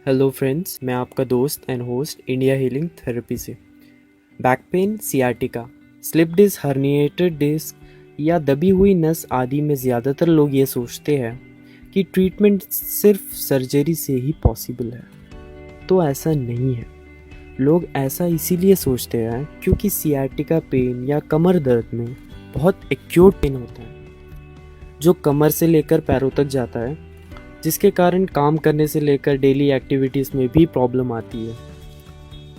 Hello friends, मैं आपका दोस्त and host India healing therapy से। Back pain, sciatica, slip disc, herniated disc या दबी हुई नस आदि में ज़्यादातर लोग ये सोचते हैं कि ट्रीटमेंट सिर्फ सर्जरी से ही पॉसिबल है। तो ऐसा नहीं है। लोग ऐसा इसीलिए सोचते हैं क्योंकि सियाटिका पेन या कमर दर्द में बहुत एक्यूट पेन होता है जो कमर से लेकर पैरों तक जाता है, जिसके कारण काम करने से लेकर डेली एक्टिविटीज़ में भी प्रॉब्लम आती है।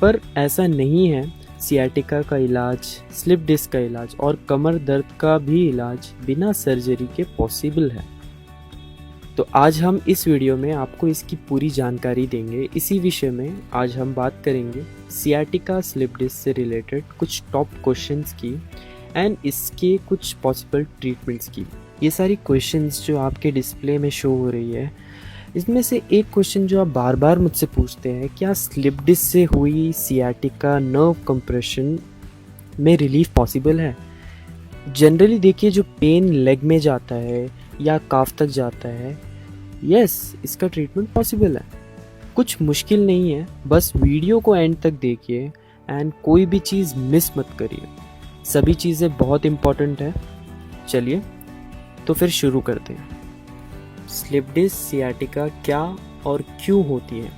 पर ऐसा नहीं है। सियाटिका का इलाज, स्लिप डिस्क का इलाज और कमर दर्द का भी इलाज बिना सर्जरी के पॉसिबल है। तो आज हम इस वीडियो में आपको इसकी पूरी जानकारी देंगे। इसी विषय में आज हम बात करेंगे सियाटिका स्लिप डिस्क से रिलेटेड कुछ टॉप क्वेश्चंस की एंड इसके कुछ पॉसिबल ट्रीटमेंट्स की। ये सारी क्वेश्चंस जो आपके डिस्प्ले में शो हो रही है, इसमें से एक क्वेश्चन जो आप बार बार मुझसे पूछते हैं, क्या स्लिप डिस्क से हुई सियाटिका नर्व कंप्रेशन में रिलीफ पॉसिबल है? जनरली देखिए, जो पेन लेग में जाता है या काफ तक जाता है, यस, इसका ट्रीटमेंट पॉसिबल है। कुछ मुश्किल नहीं है, बस वीडियो को एंड तक देखिए एंड कोई भी चीज़ मिस मत करिए। सभी चीज़ें बहुत इम्पॉर्टेंट है। चलिए तो फिर शुरू करते हैं। स्लिप डिस्क सियाटिका क्या और क्यों होती है?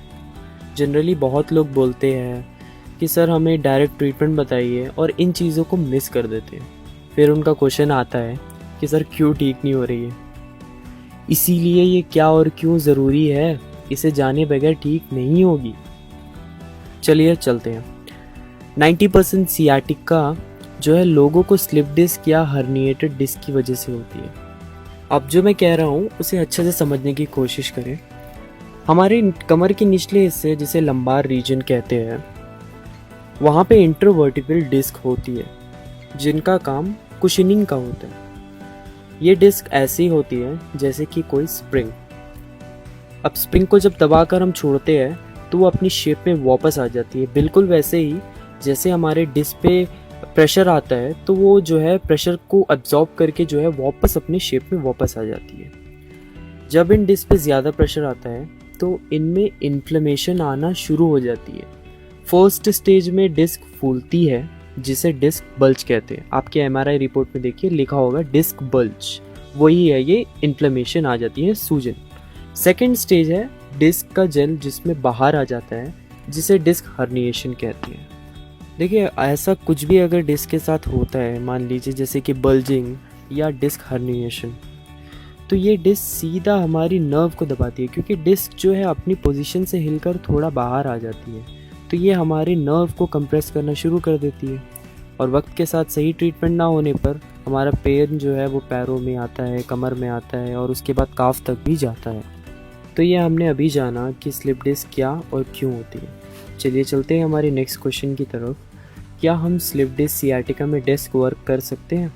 जनरली बहुत लोग बोलते हैं कि सर हमें डायरेक्ट ट्रीटमेंट बताइए और इन चीज़ों को मिस कर देते हैं। फिर उनका क्वेश्चन आता है कि सर क्यों ठीक नहीं हो रही है? इसीलिए ये क्या और क्यों ज़रूरी है, इसे जाने बगैर ठीक नहीं होगी। चलिए चलते हैं। 90% सियाटिका जो है लोगों को स्लिप डिस्क या हर्निएटेड डिस्क की वजह से होती है। अब जो मैं कह रहा हूँ उसे अच्छे से समझने की कोशिश करें। हमारे कमर के निचले हिस्से, जिसे लंबार रीजन कहते हैं, वहाँ पे इंटरवर्टिब्रल डिस्क होती है जिनका काम कुशनिंग का होता है। ये डिस्क ऐसी होती है जैसे कि कोई स्प्रिंग। अब स्प्रिंग को जब दबाकर हम छोड़ते हैं तो वो अपनी शेप में वापस आ जाती है, बिल्कुल वैसे ही जैसे हमारे डिस्क पे प्रेशर आता है तो वो जो है प्रेशर को अब्जॉर्ब करके जो है वापस अपने शेप में वापस आ जाती है। जब इन डिस्क पे ज़्यादा प्रेशर आता है तो इनमें इन्फ्लेमेशन आना शुरू हो जाती है। फर्स्ट स्टेज में डिस्क फूलती है जिसे डिस्क बल्ज कहते हैं। आपके एमआरआई रिपोर्ट में देखिए लिखा होगा डिस्क बल्ज, वही है, ये इन्फ्लेमेशन आ जाती है, सूजन। सेकेंड स्टेज है डिस्क का जेल जिसमें बाहर आ जाता है, जिसे डिस्क हर्निएशन कहते हैं। देखिए, ऐसा कुछ भी अगर डिस्क के साथ होता है, मान लीजिए जैसे कि बल्जिंग या डिस्क हर्निएशन, तो ये डिस्क सीधा हमारी नर्व को दबाती है, क्योंकि डिस्क जो है अपनी पोजीशन से हिलकर थोड़ा बाहर आ जाती है, तो ये हमारे नर्व को कंप्रेस करना शुरू कर देती है। और वक्त के साथ सही ट्रीटमेंट ना होने पर हमारा पेन जो है वो पैरों में आता है, कमर में आता है और उसके बाद काफ तक भी जाता है। तो ये हमने अभी जाना कि स्लिप डिस्क क्या और क्यों होती है। चलिए चलते हैं हमारे नेक्स्ट क्वेश्चन की तरफ। क्या हम स्लिप डिस्क सियाटिका में डेस्क वर्क कर सकते हैं?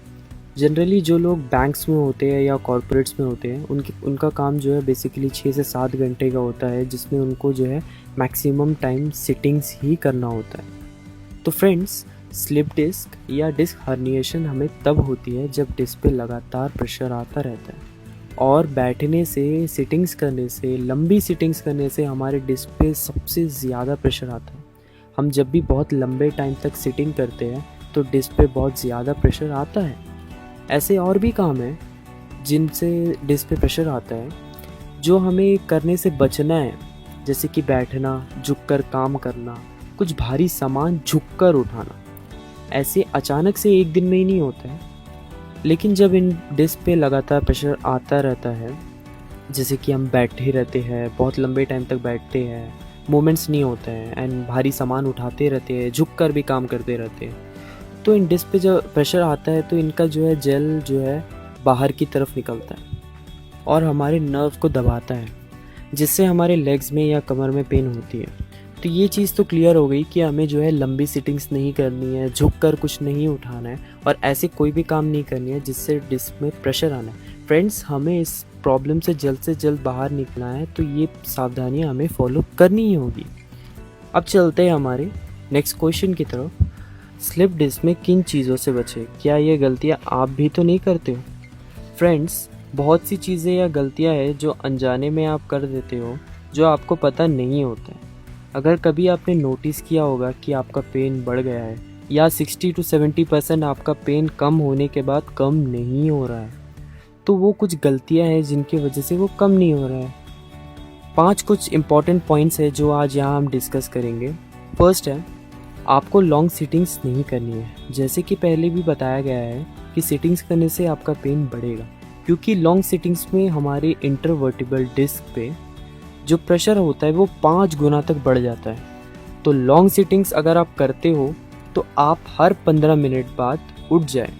जनरली जो लोग बैंक्स में होते हैं या कॉर्पोरेट्स में होते हैं, उनका काम जो है बेसिकली 6 से 7 घंटे का होता है, जिसमें उनको जो है मैक्सिमम टाइम सिटिंग्स ही करना होता है। तो फ्रेंड्स, स्लिप डिस्क या डिस्क हर्निएशन हमें तब होती है जब डिस्क पे लगातार प्रेशर आता रहता है और बैठने से, सिटिंग्स करने से, लंबी सिटिंग्स करने से हमारे डिस्क पे सबसे ज़्यादा प्रेशर आता है। हम जब भी बहुत लंबे टाइम तक सिटिंग करते हैं तो डिस्क पे बहुत ज़्यादा प्रेशर आता है। ऐसे और भी काम हैं जिनसे डिस्क पे प्रेशर आता है जो हमें करने से बचना है, जैसे कि बैठना, झुककर काम करना, कुछ भारी सामान झुककर उठाना। ऐसे अचानक से एक दिन में ही नहीं होता है, लेकिन जब इन डिस्क पे लगातार प्रेशर आता रहता है, जैसे कि हम बैठे रहते हैं, बहुत लंबे टाइम तक बैठते हैं, मूवमेंट्स नहीं होते हैं एंड भारी सामान उठाते रहते हैं, झुक कर भी काम करते रहते हैं, तो इन डिस्क पे जब प्रेशर आता है तो इनका जो है जेल जो है बाहर की तरफ निकलता है और हमारे नर्व को दबाता है, जिससे हमारे लेग्स में या कमर में पेन होती है। तो ये चीज़ तो क्लियर हो गई कि हमें जो है लंबी सिटिंग्स नहीं करनी है, झुक कर कुछ नहीं उठाना है और ऐसे कोई भी काम नहीं करनी है जिससे डिस्क में प्रेशर आना है। फ्रेंड्स, हमें इस प्रॉब्लम से जल्द बाहर निकलना है, तो ये सावधानियां हमें फॉलो करनी ही होगी। अब चलते हैं हमारे नेक्स्ट क्वेश्चन की तरफ। स्लिप डिस्क में किन चीज़ों से बचें? क्या ये गलतियां आप भी तो नहीं करते हो? फ्रेंड्स, बहुत सी चीज़ें या गलतियां हैं जो अनजाने में आप कर देते हो जो आपको पता नहीं होता है। अगर कभी आपने नोटिस किया होगा कि आपका पेन बढ़ गया है या 60 to 70% आपका पेन कम होने के बाद कम नहीं हो रहा है, तो वो कुछ गलतियां हैं जिनकी वजह से वो कम नहीं हो रहा है। 5 कुछ इम्पॉर्टेंट पॉइंट्स है जो आज यहाँ हम डिस्कस करेंगे। फर्स्ट है, आपको लॉन्ग सिटिंग्स नहीं करनी है। जैसे कि पहले भी बताया गया है कि सिटिंग्स करने से आपका पेन बढ़ेगा, क्योंकि लॉन्ग सिटिंग्स में हमारे इंटरवर्टिबल डिस्क पे जो प्रेशर होता है वो 5 गुना तक बढ़ जाता है। तो लॉन्ग सिटिंग्स अगर आप करते हो तो आप हर 15 मिनट बाद उठ जाएं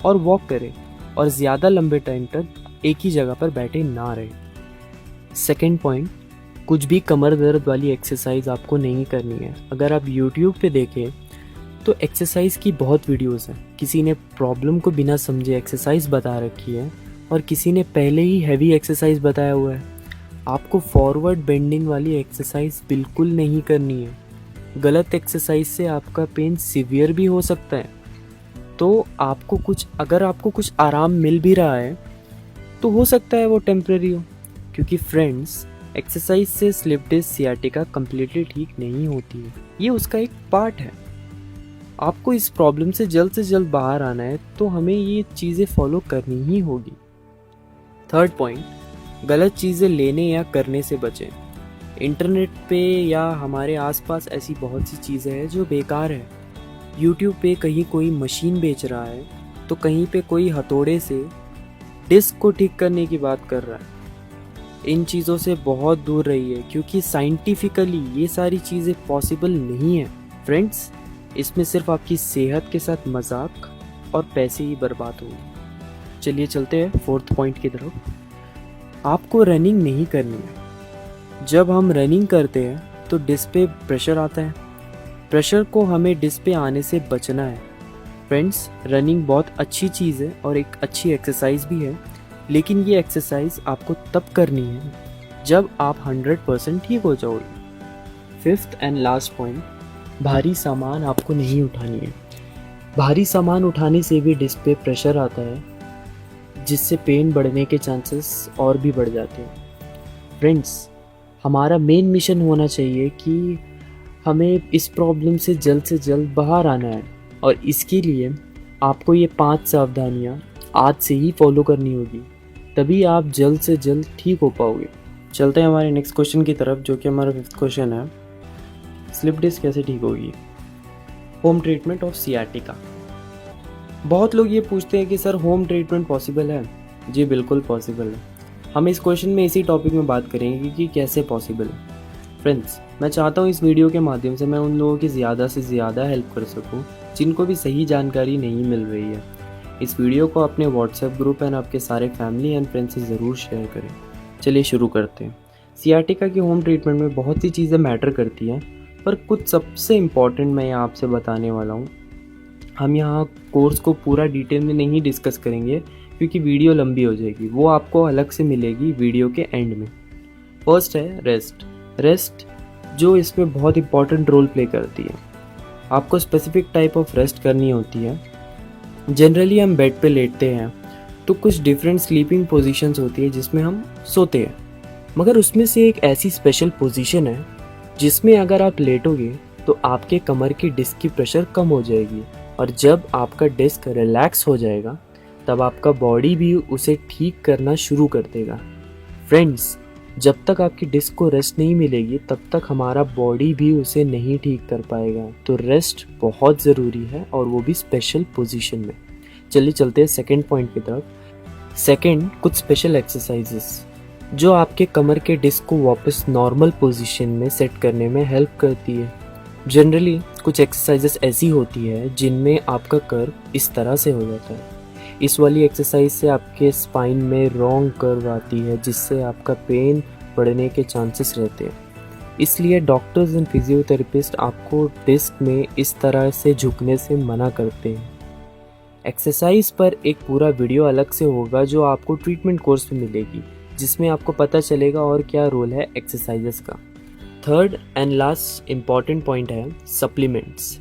और वॉक करें और ज़्यादा लंबे टाइम तक एक ही जगह पर बैठे ना रहें। सेकेंड पॉइंट, कुछ भी कमर दर्द वाली एक्सरसाइज आपको नहीं करनी है। अगर आप YouTube पे देखें तो एक्सरसाइज की बहुत वीडियोस हैं। किसी ने प्रॉब्लम को बिना समझे एक्सरसाइज बता रखी है और किसी ने पहले ही हैवी एक्सरसाइज बताया हुआ है। आपको फॉरवर्ड बेंडिंग वाली एक्सरसाइज बिल्कुल नहीं करनी है। गलत एक्सरसाइज से आपका पेन सीवियर भी हो सकता है। तो अगर आपको कुछ आराम मिल भी रहा है तो हो सकता है वो टेम्परेरी हो, क्योंकि फ्रेंड्स, एक्सरसाइज से स्लिप डिस्क सियाटिका कम्प्लीटली ठीक नहीं होती है। ये उसका एक पार्ट है। आपको इस प्रॉब्लम से जल्द बाहर आना है तो हमें ये चीज़ें फॉलो करनी ही होगी। थर्ड पॉइंट, गलत चीज़ें लेने या करने से बचें। इंटरनेट पे या हमारे आसपास ऐसी बहुत सी चीज़ें हैं जो बेकार है। यूट्यूब पे कहीं कोई मशीन बेच रहा है तो कहीं पे कोई हथौड़े से डिस्क को ठीक करने की बात कर रहा है। इन चीज़ों से बहुत दूर रहिए, क्योंकि साइंटिफिकली ये सारी चीज़ें पॉसिबल नहीं है। फ्रेंड्स, इसमें सिर्फ आपकी सेहत के साथ मजाक और पैसे ही बर्बाद होंगे। चलिए चलते हैं फोर्थ पॉइंट की तरफ। आपको रनिंग नहीं करनी है। जब हम रनिंग करते हैं तो डिस्क पे प्रेशर आता है। प्रेशर को हमें डिस्क पे आने से बचना है। फ्रेंड्स, रनिंग बहुत अच्छी चीज़ है और एक अच्छी एक्सरसाइज भी है, लेकिन ये एक्सरसाइज आपको तब करनी है जब आप 100% ठीक हो जाओगे। फिफ्थ एंड लास्ट पॉइंट, भारी सामान आपको नहीं उठानी है। भारी सामान उठाने से भी डिस्क पे प्रेशर आता है, जिससे पेन बढ़ने के चांसेस और भी बढ़ जाते हैं। फ्रेंड्स, हमारा मेन मिशन होना चाहिए कि हमें इस प्रॉब्लम से जल्द बाहर आना है, और इसके लिए आपको ये 5 सावधानियाँ आज से ही फॉलो करनी होगी, तभी आप जल्द से जल्द ठीक हो पाओगे। चलते हैं हमारे नेक्स्ट क्वेश्चन की तरफ, जो कि हमारा 5th क्वेश्चन है, स्लिप डिस्क कैसे ठीक होगी। Home treatment of sciatica. बहुत लोग ये पूछते हैं कि सर होम ट्रीटमेंट पॉसिबल है। जी बिल्कुल पॉसिबल है। हम इस क्वेश्चन में इसी टॉपिक में बात करेंगे कि कैसे पॉसिबल है। फ्रेंड्स, मैं चाहता हूँ इस वीडियो के माध्यम से मैं उन लोगों की ज़्यादा से ज़्यादा हेल्प कर सकूँ जिनको भी सही जानकारी नहीं मिल रही है। इस वीडियो को अपने व्हाट्सएप ग्रुप एंड आपके सारे फैमिली एंड फ्रेंड्स से ज़रूर शेयर करें। चलिए शुरू करते हैं। सियाटिका की होम ट्रीटमेंट में बहुत सी चीज़ें मैटर करती हैं, पर कुछ सबसे इम्पॉर्टेंट मैं यहाँ आपसे बताने वाला हूँ। हम यहाँ कोर्स को पूरा डिटेल में नहीं डिस्कस करेंगे, क्योंकि वीडियो लंबी हो जाएगी। वो आपको अलग से मिलेगी वीडियो के एंड में। फर्स्ट है रेस्ट, जो इसमें बहुत इंपॉर्टेंट रोल प्ले करती है। आपको स्पेसिफिक टाइप ऑफ रेस्ट करनी होती है। जनरली हम बेड पे लेटते हैं तो कुछ डिफरेंट स्लीपिंग पोजीशंस होती है जिसमें हम सोते हैं, मगर उसमें से एक ऐसी स्पेशल पोजीशन है जिसमें अगर आप लेटोगे तो आपके कमर की डिस्क की प्रेशर कम हो जाएगी, और जब आपका डिस्क रिलैक्स हो जाएगा तब आपका बॉडी भी उसे ठीक करना शुरू कर देगा। फ्रेंड्स, जब तक आपकी डिस्क को रेस्ट नहीं मिलेगी तब तक हमारा बॉडी भी उसे नहीं ठीक कर पाएगा। तो रेस्ट बहुत ज़रूरी है, और वो भी स्पेशल पोजीशन में। चलिए चलते हैं सेकंड पॉइंट की तरफ। सेकंड, कुछ स्पेशल एक्सरसाइजेस जो आपके कमर के डिस्क को वापस नॉर्मल पोजीशन में सेट करने में हेल्प करती है। जनरली कुछ एक्सरसाइजेस ऐसी होती है जिनमें आपका कर्व इस तरह से हो जाता है। इस वाली एक्सरसाइज से आपके स्पाइन में रॉन्ग कर्व आती है, जिससे आपका पेन बढ़ने के चांसेस रहते हैं। इसलिए डॉक्टर्स एंड फिजियोथेरेपिस्ट आपको डिस्क में इस तरह से झुकने से मना करते हैं। एक्सरसाइज पर एक पूरा वीडियो अलग से होगा जो आपको ट्रीटमेंट कोर्स में मिलेगी, जिसमें आपको पता चलेगा और क्या रोल है एक्सरसाइजेस का। Third and last important point है सप्लीमेंट्स।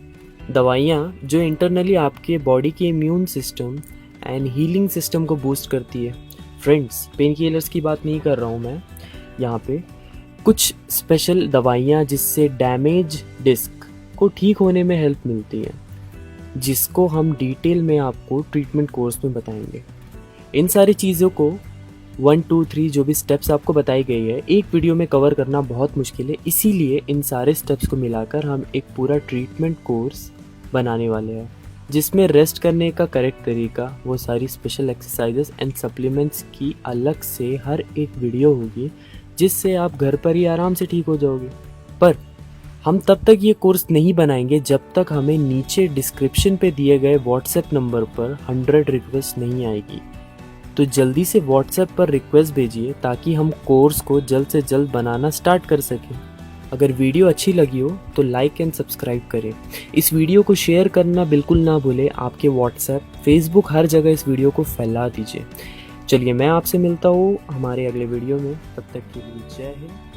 दवाइयाँ जो इंटरनली आपके बॉडी के immune system and healing system को बूस्ट करती है। फ्रेंड्स, पेन किलर्स की बात नहीं कर रहा हूँ मैं यहाँ पे। कुछ स्पेशल दवाइयाँ जिससे डैमेज डिस्क को ठीक होने में हेल्प मिलती है, जिसको हम डिटेल में आपको ट्रीटमेंट कोर्स में बताएंगे। इन सारी चीज़ों को 1 2 3 जो भी स्टेप्स आपको बताई गई है एक वीडियो में कवर करना बहुत मुश्किल है, इसीलिए इन सारे स्टेप्स को मिलाकर हम एक पूरा ट्रीटमेंट कोर्स बनाने वाले हैं, जिसमें रेस्ट करने का करेक्ट तरीका, वो सारी स्पेशल एक्सरसाइजेस एंड सप्लीमेंट्स की अलग से हर एक वीडियो होगी, जिससे आप घर पर ही आराम से ठीक हो जाओगे। पर हम तब तक ये कोर्स नहीं बनाएंगे जब तक हमें नीचे डिस्क्रिप्शन पे दिए गए व्हाट्सएप नंबर पर 100 रिक्वेस्ट नहीं आएगी। तो जल्दी से व्हाट्सएप पर रिक्वेस्ट भेजिए ताकि हम कोर्स को जल्द से जल्द बनाना स्टार्ट कर सकें। अगर वीडियो अच्छी लगी हो तो लाइक एंड सब्सक्राइब करें। इस वीडियो को शेयर करना बिल्कुल ना भूलें। आपके व्हाट्सएप, फेसबुक, हर जगह इस वीडियो को फैला दीजिए। चलिए मैं आपसे मिलता हूँ हमारे अगले वीडियो में। तब तक के लिए जय हिंद।